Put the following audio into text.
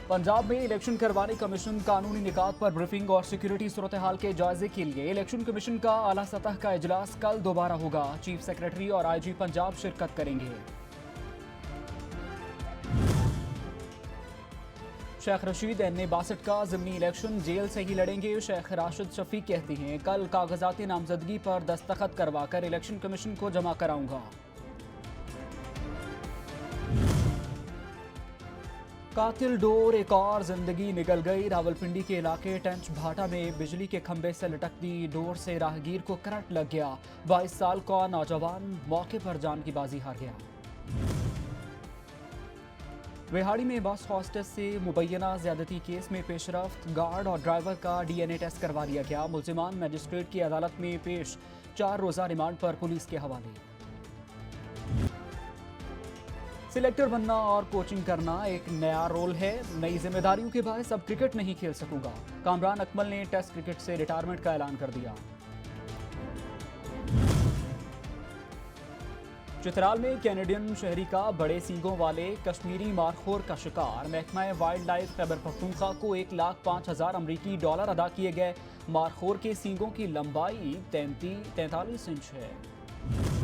पंजाब में इलेक्शन करवाने कमीशन कानूनी निकात पर ब्रीफिंग और सिक्योरिटी सूरत हाल के जायजे के लिए इलेक्शन कमीशन का आला सतह का इजलास कल दोबारा होगा। चीफ सेक्रेटरी और आईजी पंजाब शिरकत करेंगे। शेख रशीद एन 62 का ज़िमनी इलेक्शन जेल से ही लड़ेंगे। शेख राशिद शफीक कहती हैं, कल कागजाती नामजदगी पर दस्तखत करवाकर इलेक्शन कमीशन को जमा कराऊंगा। कातिल डोर एक और जिंदगी निकल गई। रावलपिंडी के इलाके टेंच भाटा में बिजली के खंभे से लटकती डोर से राहगीर को करंट लग गया। 22 साल का नौजवान मौके पर जान की बाजी हार गया। विहाड़ी में बस हॉस्टेस से मुबैना ज्यादती केस में पेशरफ्त, गार्ड और ड्राइवर का DNA टेस्ट करवा लिया गया। मुल्जिमान मजिस्ट्रेट की अदालत में पेश, 4 रोजा रिमांड पर पुलिस के हवाले। सिलेक्टर बनना और कोचिंग करना एक नया रोल है। नई जिम्मेदारियों के बायस अब क्रिकेट नहीं खेल सकूंगा। कामरान अकमल ने टेस्ट क्रिकेट से रिटायरमेंट का ऐलान कर दिया। चित्राल में कैनेडियन शहरी का बड़े सींगों वाले कश्मीरी मारखोर का शिकार। महकमा वाइल्ड लाइफ खैबर पख्तूनख्वा को $1,05,000 अमरीकी अदा किए गए। मारखोर के सींगों की लंबाई 43 इंच है।